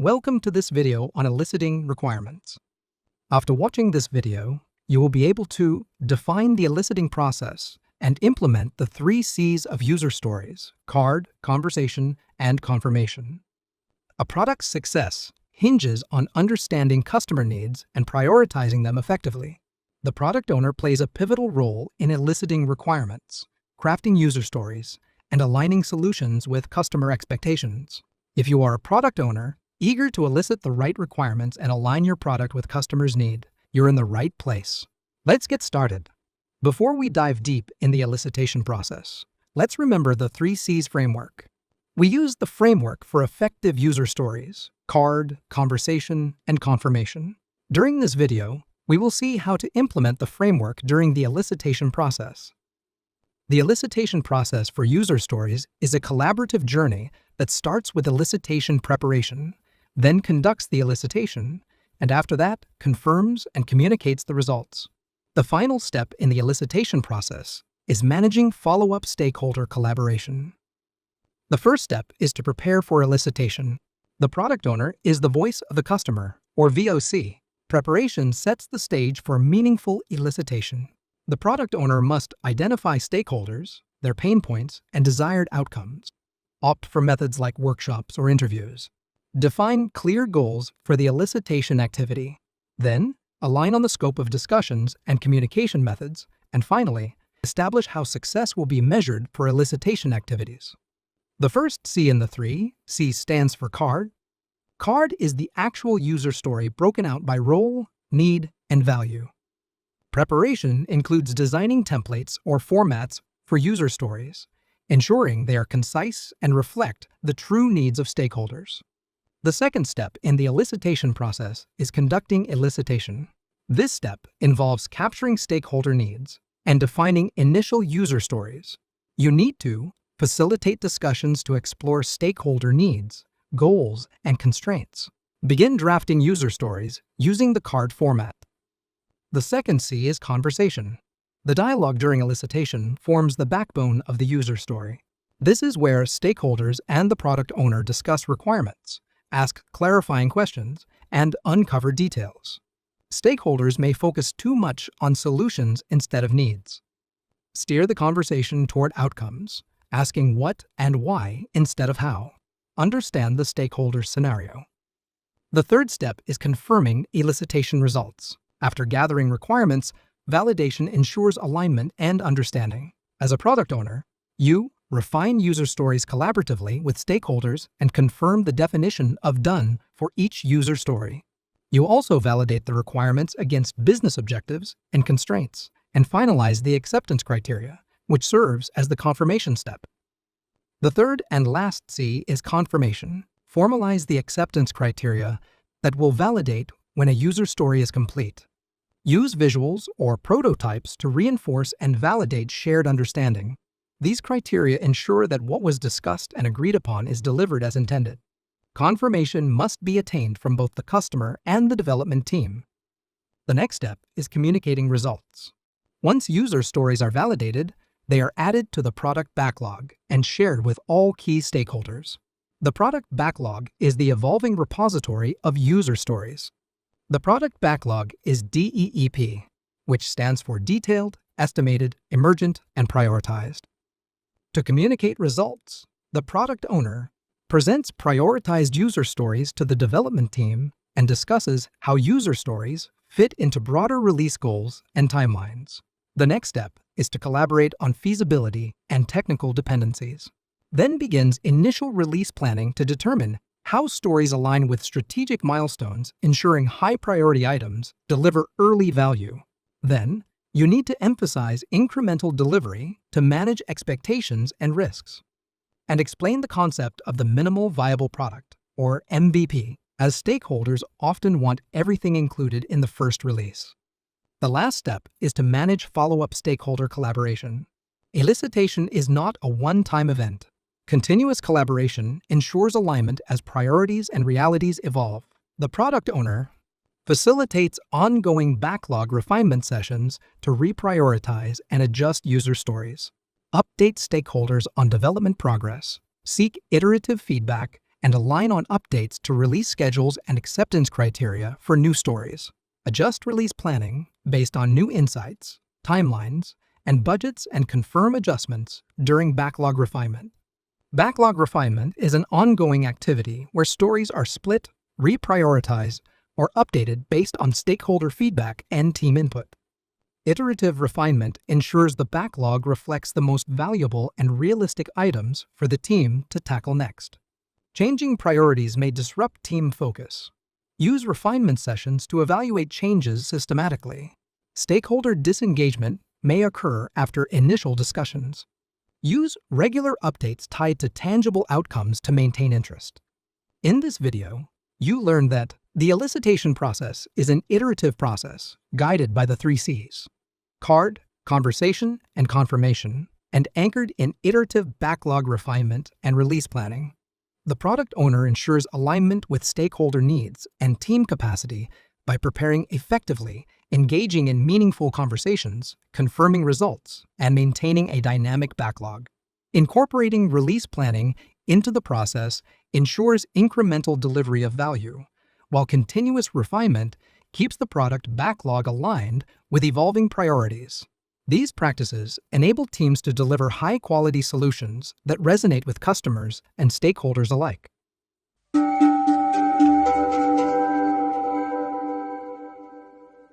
Welcome to this video on eliciting requirements. After watching this video, you will be able to define the eliciting process and implement the 3 C's of user stories: card, conversation, and confirmation. A product's success hinges on understanding customer needs and prioritizing them effectively. The product owner plays a pivotal role in eliciting requirements, crafting user stories, and aligning solutions with customer expectations. If you are a product owner eager to elicit the right requirements and align your product with customers' need, you're in the right place. Let's get started. Before we dive deep in the elicitation process, let's remember the 3 C's framework. We use the framework for effective user stories: card, conversation, and confirmation. During this video, we will see how to implement the framework during the elicitation process. The elicitation process for user stories is a collaborative journey that starts with elicitation preparation, then conducts the elicitation, and after that, confirms and communicates the results. The final step in the elicitation process is managing follow-up stakeholder collaboration. The first step is to prepare for elicitation. The product owner is the voice of the customer, or VOC. Preparation sets the stage for meaningful elicitation. The product owner must identify stakeholders, their pain points, and desired outcomes. Opt for methods like workshops or interviews. Define clear goals for the elicitation activity. Then, align on the scope of discussions and communication methods. And finally, establish how success will be measured for elicitation activities. The first C in the 3 C's stands for card. Card is the actual user story broken out by role, need, and value. Preparation includes designing templates or formats for user stories, ensuring they are concise and reflect the true needs of stakeholders. The second step in the elicitation process is conducting elicitation. This step involves capturing stakeholder needs and defining initial user stories. You need to facilitate discussions to explore stakeholder needs, goals, and constraints. Begin drafting user stories using the card format. The second C is conversation. The dialogue during elicitation forms the backbone of the user story. This is where stakeholders and the product owner discuss requirements, ask clarifying questions, and uncover details. Stakeholders may focus too much on solutions instead of needs. Steer the conversation toward outcomes, asking what and why instead of how. Understand the stakeholder scenario. The third step is confirming elicitation results. After gathering requirements, validation ensures alignment and understanding. As a product owner, you refine user stories collaboratively with stakeholders and confirm the definition of done for each user story. You also validate the requirements against business objectives and constraints, and finalize the acceptance criteria, which serves as the confirmation step. The third and last C is confirmation. Formalize the acceptance criteria that will validate when a user story is complete. Use visuals or prototypes to reinforce and validate shared understanding. These criteria ensure that what was discussed and agreed upon is delivered as intended. Confirmation must be attained from both the customer and the development team. The next step is communicating results. Once user stories are validated, they are added to the product backlog and shared with all key stakeholders. The product backlog is the evolving repository of user stories. The product backlog is DEEP, which stands for Detailed, Estimated, Emergent, and Prioritized. To communicate results, the product owner presents prioritized user stories to the development team and discusses how user stories fit into broader release goals and timelines. The next step is to collaborate on feasibility and technical dependencies. Then begins initial release planning to determine how stories align with strategic milestones, ensuring high-priority items deliver early value. Then, you need to emphasize incremental delivery to manage expectations and risks, and explain the concept of the minimal viable product, or MVP, as stakeholders often want everything included in the first release. The last step is to manage follow-up stakeholder collaboration. Elicitation is not a one-time event. Continuous collaboration ensures alignment as priorities and realities evolve. The product owner facilitates ongoing backlog refinement sessions to reprioritize and adjust user stories, update stakeholders on development progress, seek iterative feedback, and align on updates to release schedules and acceptance criteria for new stories. Adjust release planning based on new insights, timelines, and budgets, and confirm adjustments during backlog refinement. Backlog refinement is an ongoing activity where stories are split, reprioritized, or updated based on stakeholder feedback and team input. Iterative refinement ensures the backlog reflects the most valuable and realistic items for the team to tackle next. Changing priorities may disrupt team focus. Use refinement sessions to evaluate changes systematically. Stakeholder disengagement may occur after initial discussions. Use regular updates tied to tangible outcomes to maintain interest. In this video, you learned that the elicitation process is an iterative process guided by the 3 C's: card, conversation, and confirmation, and anchored in iterative backlog refinement and release planning. The product owner ensures alignment with stakeholder needs and team capacity by preparing effectively, engaging in meaningful conversations, confirming results, and maintaining a dynamic backlog. Incorporating release planning into the process ensures incremental delivery of value, while continuous refinement keeps the product backlog aligned with evolving priorities. These practices enable teams to deliver high-quality solutions that resonate with customers and stakeholders alike.